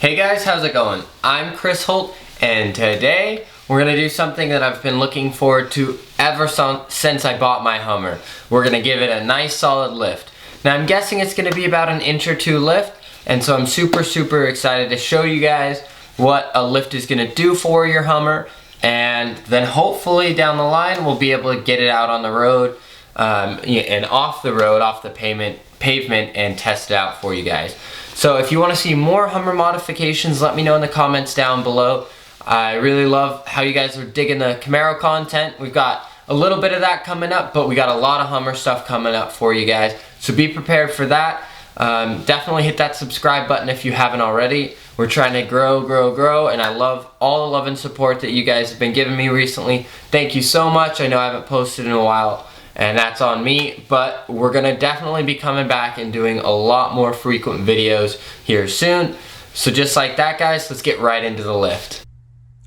Hey guys, how's it going? I'm Chris Holt, and today we're gonna do something that I've been looking forward to ever since I bought my Hummer. We're gonna give it a nice solid lift. Now I'm guessing it's gonna be about an inch or two lift, and so I'm super excited to show you guys what a lift is gonna do for your Hummer, and then hopefully down the line we'll be able to get it out on the road and off the road, off the pavement, and test it out for you guys. So if you want to see more Hummer modifications, let me know in the comments down below. I really love how you guys are digging the Camaro content. We've got a little bit of that coming up, but we got a lot of Hummer stuff coming up for you guys. So be prepared for that. Definitely hit that subscribe button if you haven't already. We're trying to grow, and I love all the love and support that you guys have been giving me recently. Thank you so much. I know I haven't posted in a while, and that's on me, but we're gonna definitely be coming back and doing a lot more frequent videos here soon. So just like that, guys, let's get right into the lift.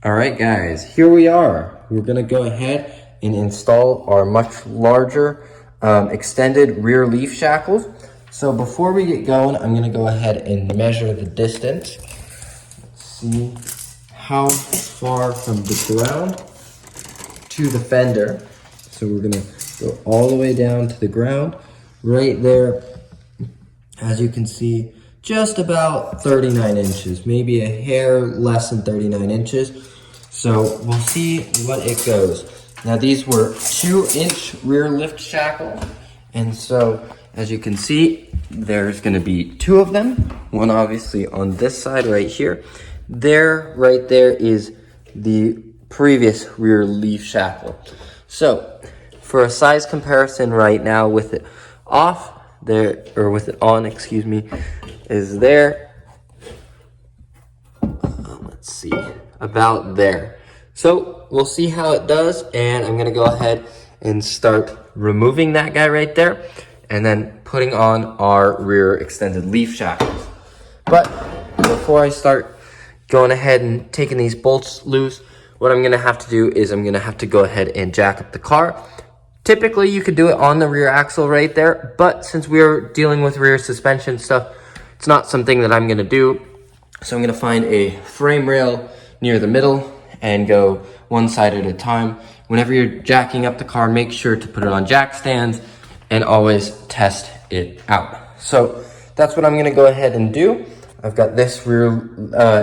All right, guys, here we are. We're gonna go ahead and install our much larger extended rear leaf shackles. So before we get going, I'm gonna go ahead and measure the distance. Let's see how far from the ground to the fender. So we're gonna go all the way down to the ground. Right there, as you can see, just about 39 inches, maybe a hair less than 39 inches. So we'll see what it goes. Now these were 2-inch rear lift shackle. And so as you can see, there's gonna be 2 of them. One obviously on this side right here. Right there is the previous rear leaf shackle. So for a size comparison right now, with it off there, or with it on, excuse me, is there, let's see, about there. So we'll see how it does, and I'm gonna go ahead and start removing that guy right there, and then putting on our rear extended leaf shackles. But before I start going ahead and taking these bolts loose, what I'm gonna have to do is I'm gonna have to go ahead and jack up the car. Typically, you could do it on the rear axle right there, but since we're dealing with rear suspension stuff, it's not something that I'm gonna do. So I'm gonna find a frame rail near the middle and go one side at a time. Whenever you're jacking up the car, make sure to put it on jack stands and always test it out. So that's what I'm gonna go ahead and do. I've got this rear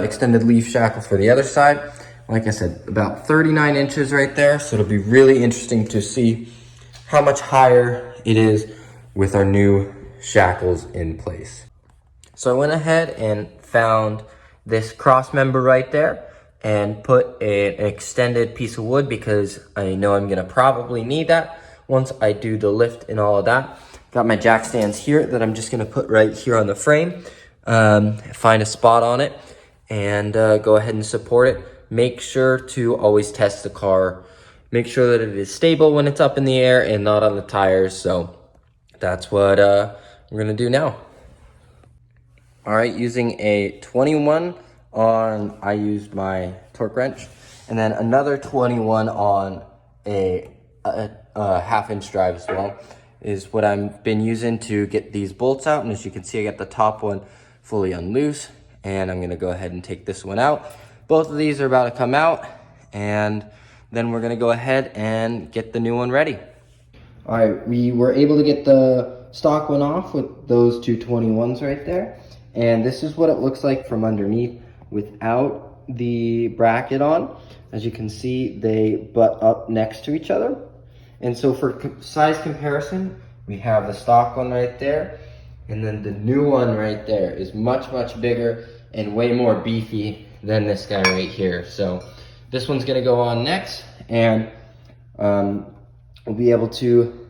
extended leaf shackle for the other side. Like I said, about 39 inches right there. So it'll be really interesting to see how much higher it is with our new shackles in place. So I went ahead and found this cross member right there and put an extended piece of wood, because I know I'm gonna probably need that once I do the lift and all of that. Got my jack stands here that I'm just gonna put right here on the frame. Find a spot on it and go ahead and support it. Make sure to always test the car. Make sure that it is stable when it's up in the air and not on the tires. So that's what we're gonna do now. All right, using a 21 on, I used my torque wrench, and then another 21 on a half-inch drive as well, is what I've been using to get these bolts out. And as you can see, I got the top one fully unloose, and I'm gonna go ahead and take this one out. Both of these are about to come out, and then we're gonna go ahead and get the new one ready. All right, we were able to get the stock one off with those two 21s right there. And this is what it looks like from underneath without the bracket on. As you can see, they butt up next to each other. And so for size comparison, we have the stock one right there, and then the new one right there is much bigger and way more beefy than this guy right here. So this one's gonna go on next, and we'll be able to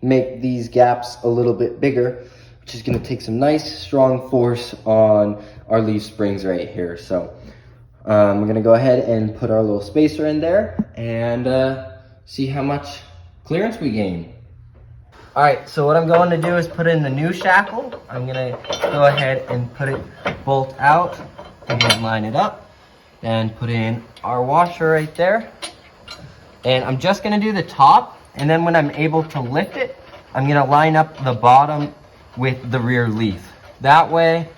make these gaps a little bit bigger, which is gonna take some nice strong force on our leaf springs right here. So we're gonna go ahead and put our little spacer in there and see how much clearance we gain. All right, so what I'm going to do is put in the new shackle. I'm gonna go ahead and put it bolt out and line it up, and put in our washer right there. And I'm just gonna do the top, and then when I'm able to lift it, I'm gonna line up the bottom with the rear leaf. That way,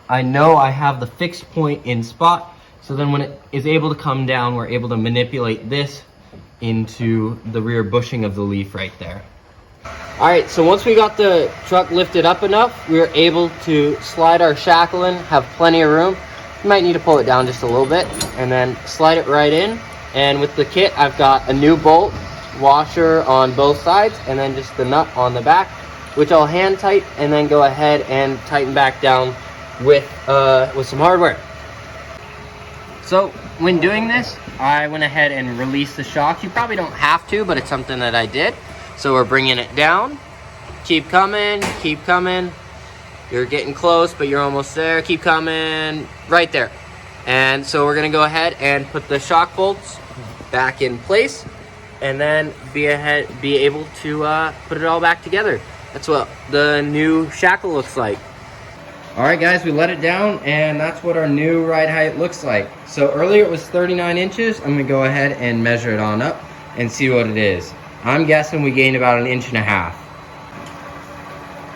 I know I have the fixed point in spot, so then when it is able to come down, we're able to manipulate this into the rear bushing of the leaf right there. All right, so once we got the truck lifted up enough, we were able to slide our shackle in, have plenty of room. You might need to pull it down just a little bit, and then slide it right in. And with the kit, I've got a new bolt, washer on both sides, and then just the nut on the back, which I'll hand tight and then go ahead and tighten back down with some hardware. So when doing this, I went ahead and released the shocks. You probably don't have to, but it's something that I did. So we're bringing it down. Keep coming, keep coming. You're getting close, but you're almost there. Keep coming, right there. And so we're gonna go ahead and put the shock bolts back in place, and then be able to put it all back together. That's what the new shackle looks like. All right, guys, we let it down, and that's what our new ride height looks like. So earlier it was 39 inches. I'm gonna go ahead and measure it on up and see what it is. I'm guessing we gained about 1.5 inches.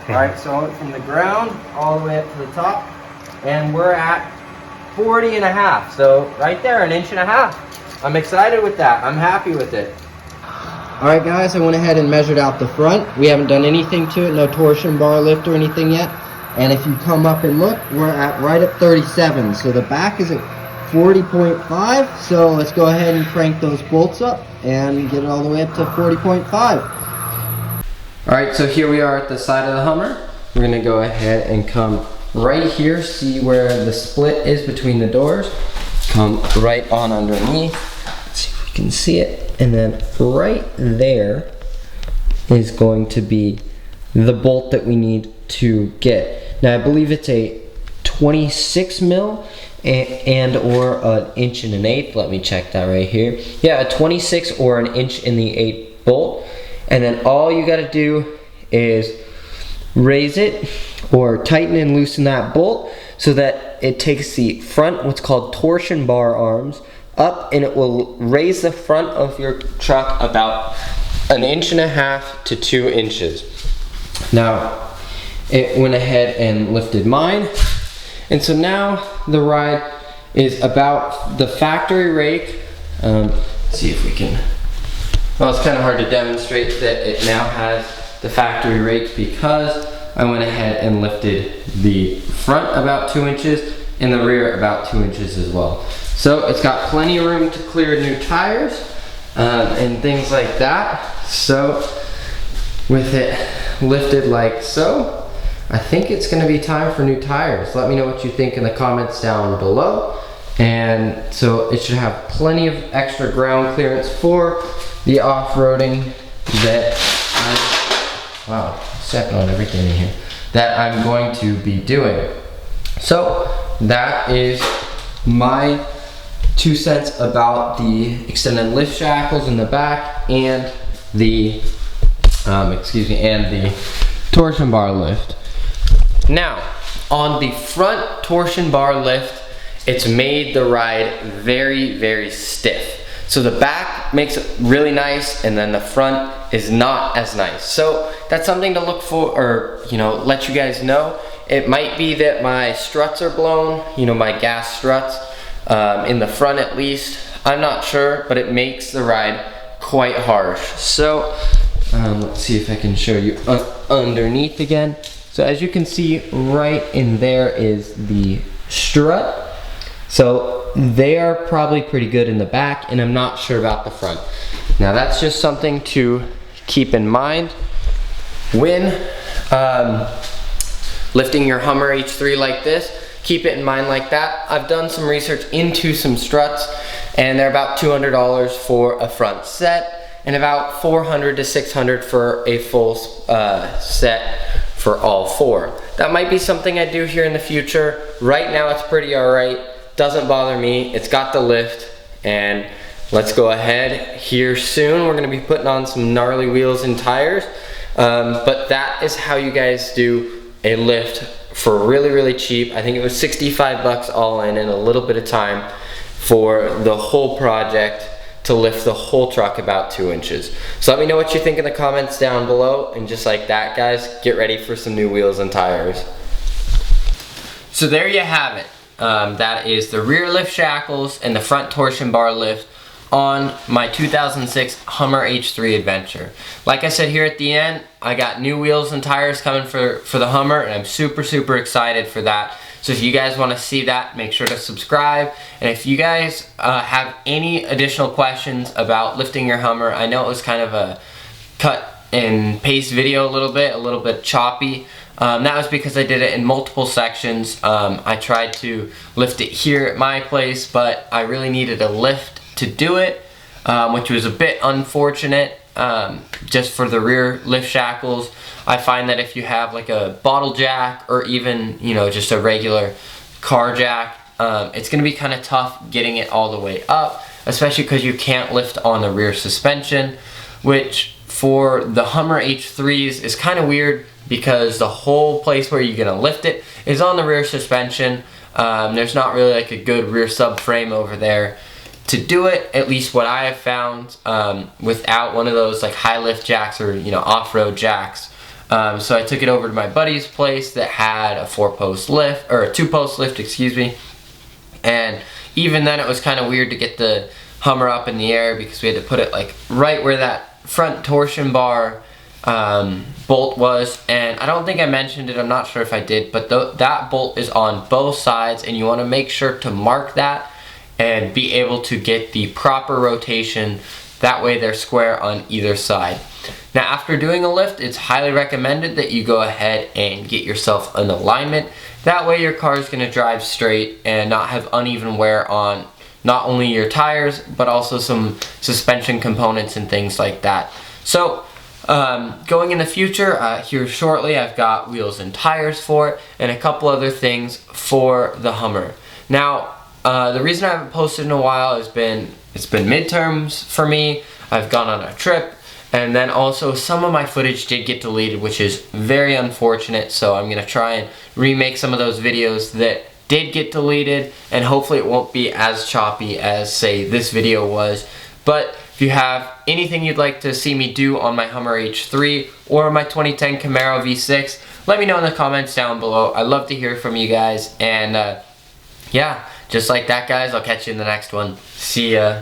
All right, so I went from the ground all the way up to the top, and we're at 40.5. So right there, 1.5 inches. I'm excited with that. I'm happy with it. All right, guys, I went ahead and measured out the front. We haven't done anything to it, no torsion bar lift or anything yet. And if you come up and look, we're at right at 37. So the back is at 40.5. So let's go ahead and crank those bolts up and get it all the way up to 40.5. All right, so here we are at the side of the Hummer. We're gonna go ahead and come right here, see where the split is between the doors. Come right on underneath. Let's see if we can see it. And then right there is going to be the bolt that we need to get. Now I believe it's a 26 mil and or 1 1/8 inches. Let me check that right here. Yeah, a 26 or 1 1/8 bolt. And then all you gotta do is raise it or tighten and loosen that bolt so that it takes the front, what's called torsion bar arms, up, and it will raise the front of your truck about 1.5 inches to 2 inches. Now, it went ahead and lifted mine. And so now the ride is about the factory rake. Let's see if we can, well, it's kind of hard to demonstrate that it now has the factory rake because I went ahead and lifted the front about 2 inches and the rear about 2 inches as well. So it's got plenty of room to clear new tires and things like that. So with it lifted like so, I think it's gonna be time for new tires. Let me know what you think in the comments down below. And so it should have plenty of extra ground clearance for the off-roading that wow, stepping on everything in here, that I'm going to be doing. So that is my 2 cents about the extended lift shackles in the back and the and the torsion bar lift. Now, on the front torsion bar lift, it's made the ride very, very stiff. So the back makes it really nice, and then the front is not as nice. So that's something to look for, or let you guys know. It might be that my struts are blown, my gas struts, in the front at least. I'm not sure, but it makes the ride quite harsh. So let's see if I can show you underneath again. So as you can see, right in there is the strut. So they are probably pretty good in the back, and I'm not sure about the front. Now that's just something to keep in mind when lifting your Hummer H3 like this. Keep it in mind like that. I've done some research into some struts, and they're about $200 for a front set, and about $400 to $600 for a full set for all four. That might be something I do here in the future. Right now it's pretty alright. Doesn't bother me. It's got the lift, and let's go ahead here soon. We're gonna be putting on some gnarly wheels and tires, but that is how you guys do a lift for really, really cheap. I think it was 65 bucks all in a little bit of time for the whole project to lift the whole truck about 2 inches. So let me know what you think in the comments down below, and just like that, guys, get ready for some new wheels and tires. So there you have it. That is the rear lift shackles and the front torsion bar lift on my 2006 Hummer H3 Adventure. Like I said here at the end, I got new wheels and tires coming for the Hummer, and I'm super excited for that. So if you guys want to see that, make sure to subscribe. And if you guys have any additional questions about lifting your Hummer, I know it was kind of a cut and paste video a little bit choppy. That was because I did it in multiple sections. I tried to lift it here at my place, but I really needed a lift to do it, which was a bit unfortunate. Just for the rear lift shackles, I find that if you have like a bottle jack or even, you know, just a regular car jack, it's gonna be kind of tough getting it all the way up, especially because you can't lift on the rear suspension, which for the Hummer H3s is kind of weird because the whole place where you're gonna lift it is on the rear suspension. There's not really like a good rear subframe over there to do it, at least what I have found, without one of those like high lift jacks or, you know, off-road jacks. So I took it over to my buddy's place that had a 4-post lift, or a 2-post lift, excuse me. And even then it was kind of weird to get the Hummer up in the air because we had to put it like right where that front torsion bar bolt was. And I don't think I mentioned it, I'm not sure if I did, but that bolt is on both sides, and you want to make sure to mark that and be able to get the proper rotation. That way they're square on either side. Now after doing a lift, it's highly recommended that you go ahead and get yourself an alignment. That way your car is going to drive straight and not have uneven wear on not only your tires, but also some suspension components and things like that. So going in the future, here shortly, I've got wheels and tires for it, and a couple other things for the Hummer. Now, the reason I haven't posted in a while has been, it's been midterms for me. I've gone on a trip, and then also some of my footage did get deleted, which is very unfortunate. So I'm gonna try and remake some of those videos that did get deleted, and hopefully it won't be as choppy as, say, this video was. But if you have anything you'd like to see me do on my Hummer H3 or my 2010 Camaro V6, let me know in the comments down below. I'd love to hear from you guys, and yeah. Just like that, guys, I'll catch you in the next one. See ya.